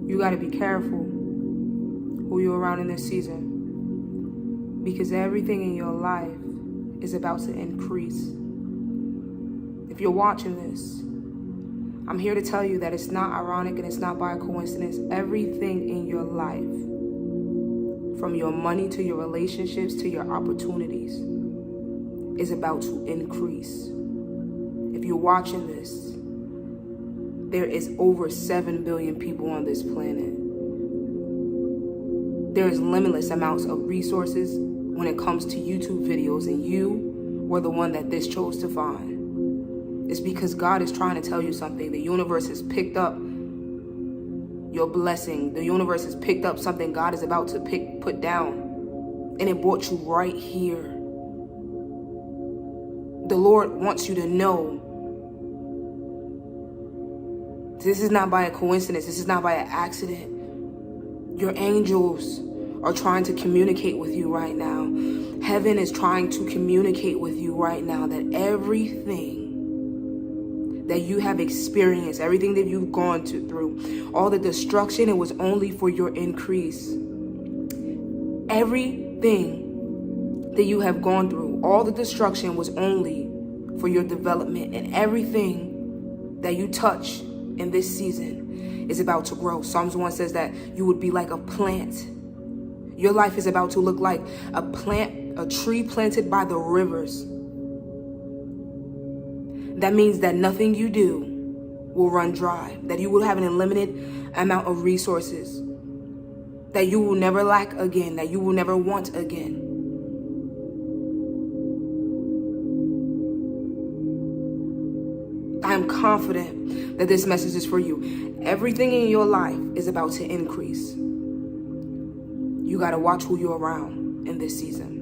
You got to be careful who you're around in this season, because everything in your life is about to increase. If you're watching this, I'm here to tell you that it's not ironic and it's not by a coincidence. Everything in your life, from your money to your relationships to your opportunities, is about to increase. If you're watching this, there is over 7 billion people on this planet. There is limitless amounts of resources when it comes to YouTube videos, and you were the one that this chose to find. It's because God is trying to tell you something. The universe has picked up your blessing. The universe has picked up something God is about to put down, and it brought you right here. The Lord wants you to know this is not by a coincidence. This is not by an accident. Your angels are trying to communicate with you right now. Heaven is trying to communicate with you right now that everything that you have experienced, everything that you've gone through, all the destruction, it was only for your increase. Everything that you have gone through, all the destruction was only for your development, and everything that you touch in this season is about to grow. Psalms 1 says that you would be like a plant. Your life is about to look like a tree planted by the rivers. That means that nothing you do will run dry, that you will have an unlimited amount of resources, that you will never lack again, that you will never want again. I am confident that this message is for you. Everything in your life is about to increase. You got to watch who you're around in this season.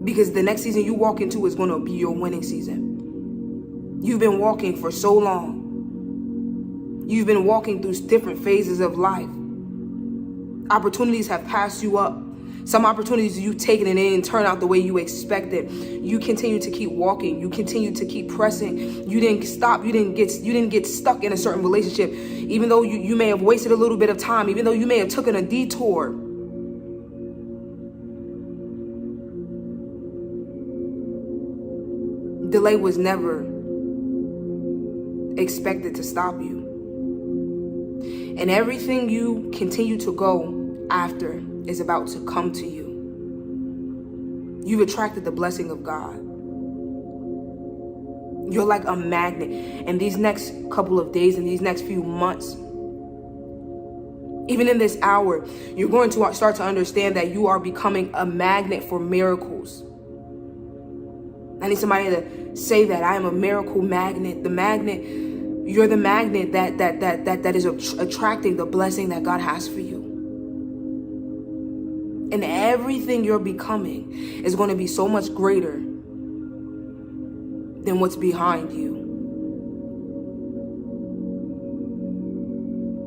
Because the next season you walk into is going to be your winning season. You've been walking for so long. You've been walking through different phases of life. Opportunities have passed you up. Some opportunities you've taken and they didn't turn out the way you expected. You continue to keep walking. You continue to keep pressing. You didn't stop. You didn't get stuck in a certain relationship. Even though you may have wasted a little bit of time, even though you may have taken a detour. Delay was never expected to stop you. And everything you continue to go after is about to come to you. You've attracted the blessing of God. You're like a magnet. And these next couple of days and these next few months, even in this hour, you're going to start to understand that you are becoming a magnet for miracles. I need somebody to say that I am a miracle magnet. The magnet, you're the magnet that is attracting the blessing that God has for you. And everything you're becoming is going to be so much greater than what's behind you.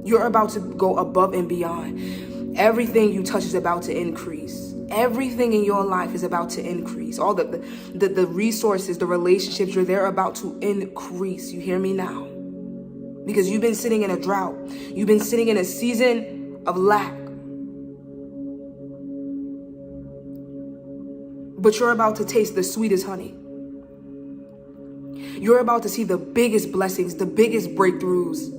You're about to go above and beyond. Everything you touch is about to increase. Everything in your life is about to increase. All the resources, the relationships, they're about to increase. You hear me now? Because you've been sitting in a drought. You've been sitting in a season of lack. But you're about to taste the sweetest honey. You're about to see the biggest blessings, the biggest breakthroughs.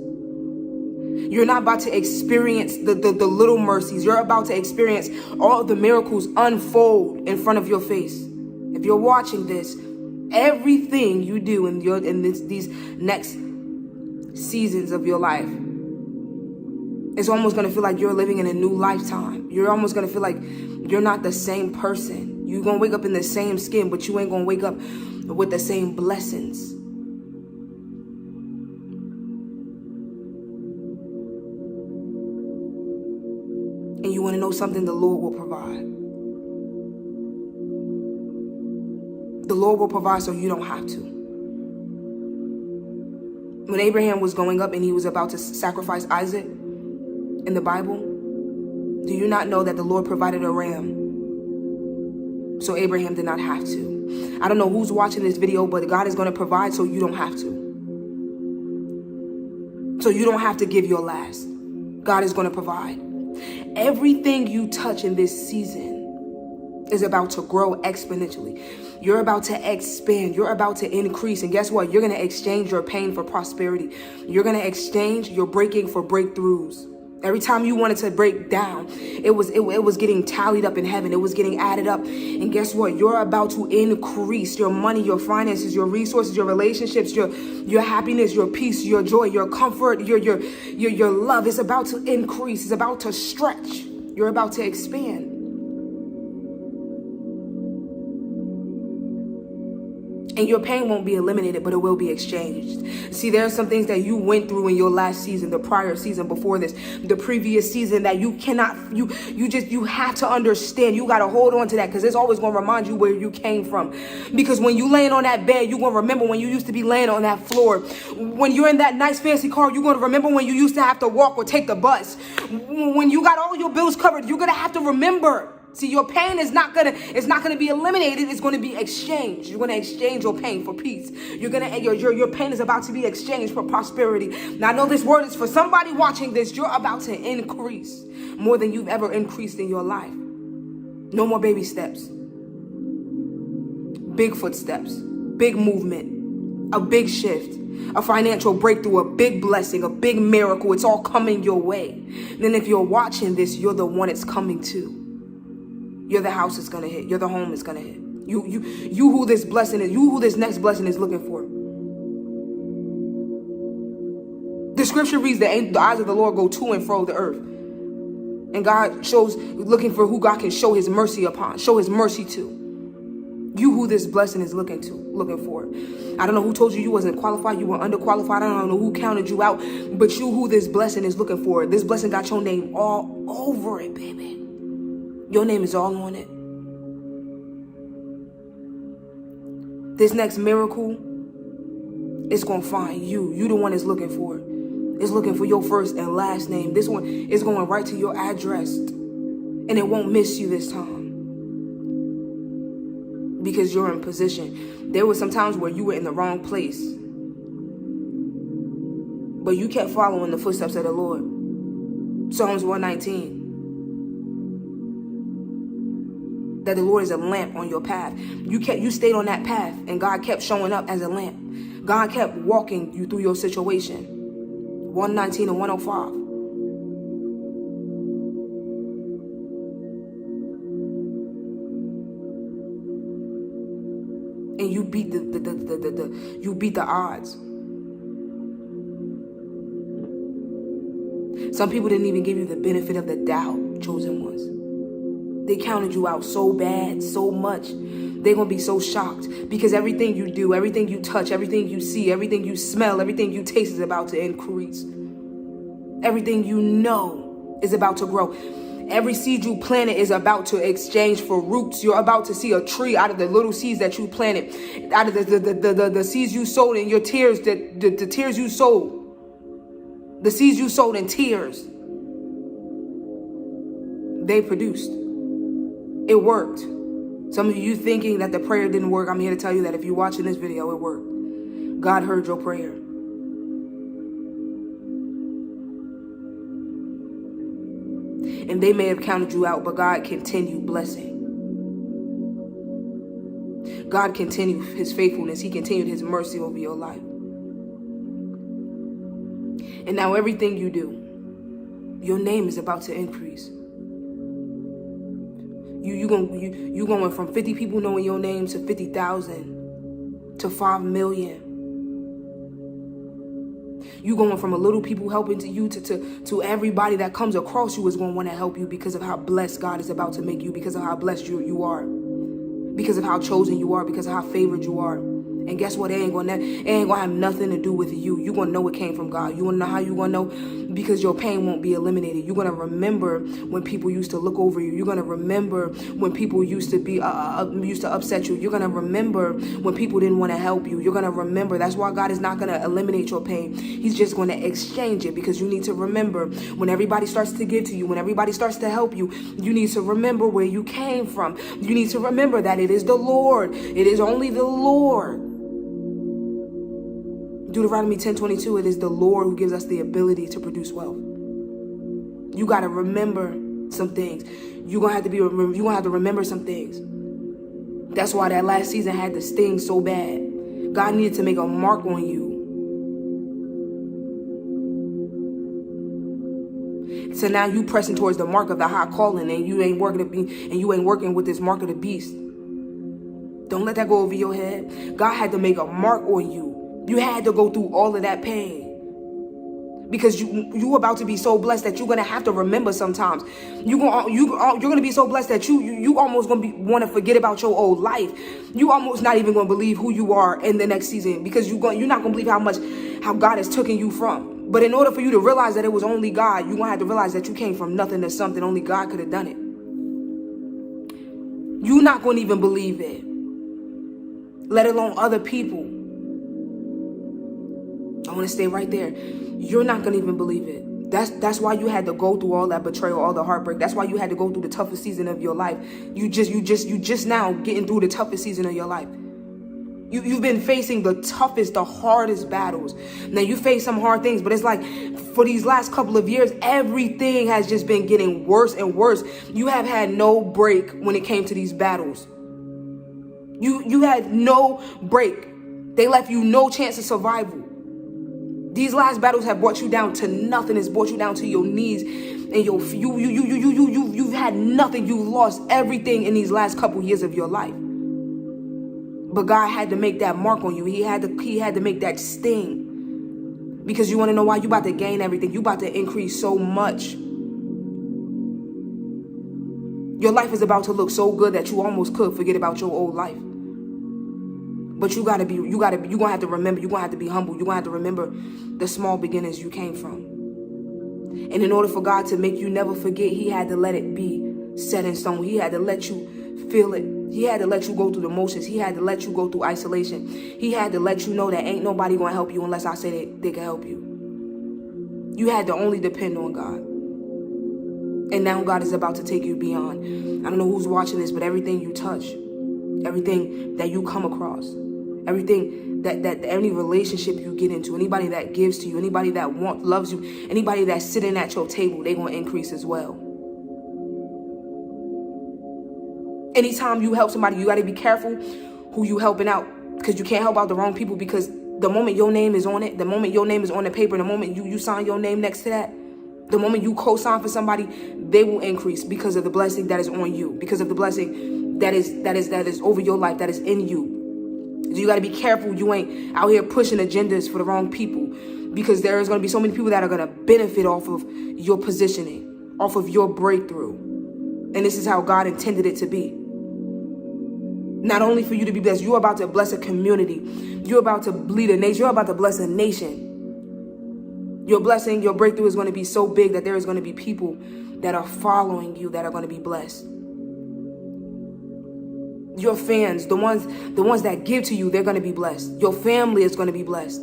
You're not about to experience the little mercies. You're about to experience all the miracles unfold in front of your face. If you're watching this, everything you do in these next seasons of your life, it's almost going to feel like you're living in a new lifetime. You're almost going to feel like you're not the same person. You're going to wake up in the same skin, but you ain't going to wake up with the same blessings. And you want to know something? The Lord will provide. The Lord will provide so you don't have to. When Abraham was going up and he was about to sacrifice Isaac in the Bible, do you not know that the Lord provided a ram? So Abraham did not have to. I don't know who's watching this video, but God is going to provide so you don't have to. So you don't have to give your last. God is going to provide. Everything you touch in this season is about to grow exponentially. You're about to expand. You're about to increase. And guess what? You're going to exchange your pain for prosperity. You're going to exchange your breaking for breakthroughs. Every time you wanted to break down, it was getting tallied up in heaven. It was getting added up. And guess what? You're about to increase your money, your finances, your resources, your relationships, your happiness, your peace, your joy, your comfort, your love. It's about to increase. It's about to stretch. You're about to expand. And your pain won't be eliminated, but it will be exchanged. See, there are some things that you went through in your last season, the prior season before this, the previous season that you cannot, you have to understand. You got to hold on to that, because it's always going to remind you where you came from. Because when you laying on that bed, you're going to remember when you used to be laying on that floor. When you're in that nice fancy car, you're going to remember when you used to have to walk or take the bus. When you got all your bills covered, you're going to have to remember. See, your pain is not gonna be eliminated. It's gonna be exchanged. You're gonna exchange your pain for peace. Your pain is about to be exchanged for prosperity. Now, I know this word is for somebody watching this. You're about to increase more than you've ever increased in your life. No more baby steps. Big footsteps. Big movement. A big shift. A financial breakthrough. A big blessing. A big miracle. It's all coming your way. And then if you're watching this, you're the one it's coming to. You're the house it's going to hit. You're the home it's going to hit. You who this blessing is. You who this next blessing is looking for. The scripture reads that the eyes of the Lord go to and fro the earth. And God looking for who God can show his mercy upon. Show his mercy to. You who this blessing is looking for. I don't know who told you wasn't qualified. You were underqualified. I don't know who counted you out. But you who this blessing is looking for. This blessing got your name all over it, baby. Your name is all on it. This next miracle is going to find you. You the one it's looking for. It's looking for your first and last name. This one is going right to your address. And it won't miss you this time. Because you're in position. There were some times where you were in the wrong place. But you kept following the footsteps of the Lord. Psalms 119. That the Lord is a lamp on your path. You stayed on that path, and God kept showing up as a lamp. God kept walking you through your situation. 119 and 105. And you beat the odds. Some people didn't even give you the benefit of the doubt, chosen ones. They counted you out so bad, so much. They're going to be so shocked because everything you do, everything you touch, everything you see, everything you smell, everything you taste is about to increase. Everything you know is about to grow. Every seed you planted is about to exchange for roots. You're about to see a tree out of the little seeds that you planted, out of the seeds you sowed in your tears, the tears you sowed, the seeds you sowed in tears. They produced. It worked. Some of you thinking that the prayer didn't work. I'm here to tell you that if you're watching this video, it worked. God heard your prayer. And they may have counted you out, but God continued blessing. God continued his faithfulness. He continued his mercy over your life. And now everything you do, your name is about to increase. You going from 50 people knowing your name to 50,000 to 5 million. You going from a little people helping to you to everybody that comes across you is going to want to help you because of how blessed God is about to make you, because of how blessed you are, because of how chosen you are, because of how favored you are. And guess what? It ain't gonna have nothing to do with you. You're gonna know it came from God. You wanna know how you gonna know? Because your pain won't be eliminated. You're gonna remember when people used to look over you. You're gonna remember when people used to upset you. You're gonna remember when people didn't want to help you. You're gonna remember. That's why God is not gonna eliminate your pain. He's just gonna exchange it, because you need to remember when everybody starts to give to you, when everybody starts to help you, you need to remember where you came from. You need to remember that it is the Lord. It is only the Lord Deuteronomy 10:22, it is the Lord who gives us the ability to produce wealth. You got to remember some things. You're going to have to remember some things. That's why that last season had to sting so bad. God needed to make a mark on you. So now you pressing towards the mark of the high calling, and you ain't working with this mark of the beast. Don't let that go over your head. God had to make a mark on you. You had to go through all of that pain. Because you about to be so blessed that you're gonna have to remember sometimes. You're gonna be so blessed that you almost gonna want to forget about your old life. You almost not even gonna believe who you are in the next season, because you're not gonna believe how God has taken you from. But in order for you to realize that it was only God, you're gonna have to realize that you came from nothing to something. Only God could have done it. You're not gonna even believe it, let alone other people. I want to stay right there. You're not going to even believe it. That's why you had to go through all that betrayal, all the heartbreak. That's why you had to go through the toughest season of your life. You just now getting through the toughest season of your life. You've been facing the toughest, the hardest battles. Now you face some hard things, but it's like for these last couple of years, everything has just been getting worse and worse. You have had no break when it came to these battles. You had no break. They left you no chance of survival. These last battles have brought you down to nothing. It's brought you down to your knees, and you've had nothing. You've lost everything in these last couple years of your life. But God had to make that mark on you. He had to make that sting, because you want to know why? You about to gain everything. You about to increase so much. Your life is about to look so good that you almost could forget about your old life. But you're gonna have to remember, you're gonna have to be humble. You're gonna have to remember the small beginnings you came from. And in order for God to make you never forget, he had to let it be set in stone. He had to let you feel it. He had to let you go through the motions. He had to let you go through isolation. He had to let you know that ain't nobody gonna help you unless I say they can help you. You had to only depend on God. And now God is about to take you beyond. I don't know who's watching this, but everything you touch, everything that you come across, everything that any relationship you get into, anybody that gives to you, anybody that loves you, anybody that's sitting at your table, they're going to increase as well. Anytime you help somebody, you got to be careful who you helping out, because you can't help out the wrong people, because the moment your name is on it, the moment your name is on the paper, the moment you sign your name next to that, the moment you co-sign for somebody, they will increase because of the blessing that is on you, because of the blessing that is over your life, that is in you. You got to be careful you ain't out here pushing agendas for the wrong people, because there is going to be so many people that are going to benefit off of your positioning, off of your breakthrough. And this is how God intended it to be. Not only for you to be blessed, you're about to bless a community. You're about to lead a nation. You're about to bless a nation. Your blessing, your breakthrough is going to be so big that there is going to be people that are following you that are going to be blessed. Your fans, the ones that give to you, they're going to be blessed. Your family is going to be blessed.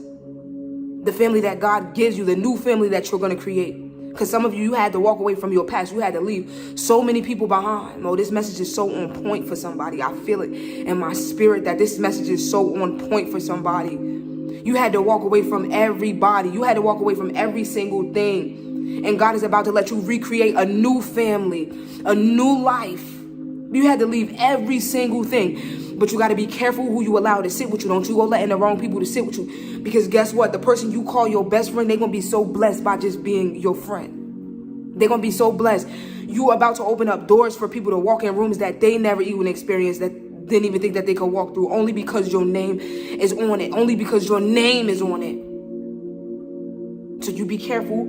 The family that God gives you, the new family that you're going to create. Because some of you had to walk away from your past. You had to leave so many people behind. Oh, this message is so on point for somebody. I feel it in my spirit that this message is so on point for somebody. You had to walk away from everybody. You had to walk away from every single thing. And God is about to let you recreate a new family, a new life. You had to leave every single thing. But you got to be careful who you allow to sit with you. Don't you go letting the wrong people to sit with you. Because guess what? The person you call your best friend, they're going to be so blessed by just being your friend. They're going to be so blessed. You're about to open up doors for people to walk in rooms that they never even experienced, that didn't even think that they could walk through, only because your name is on it. Only because your name is on it. So you be careful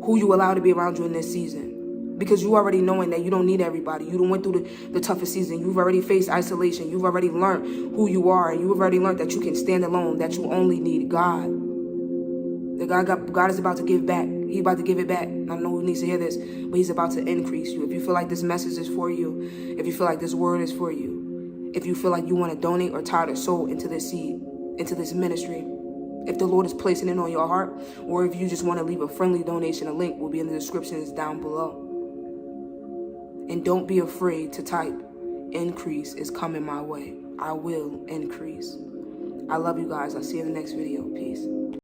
who you allow to be around you in this season. Because you already knowing that you don't need everybody. You done went through the toughest season. You've already faced isolation. You've already learned who you are. And you've already learned that you can stand alone. That you only need God. That God is about to give back. He's about to give it back. I don't know who needs to hear this, but he's about to increase you. If you feel like this message is for you, if you feel like this word is for you, if you feel like you want to donate or tithe or sow into this seed, into this ministry, if the Lord is placing it on your heart, or if you just want to leave a friendly donation, a link will be in the descriptions down below. And don't be afraid to type, increase is coming my way. I will increase. I love you guys. I'll see you in the next video. Peace.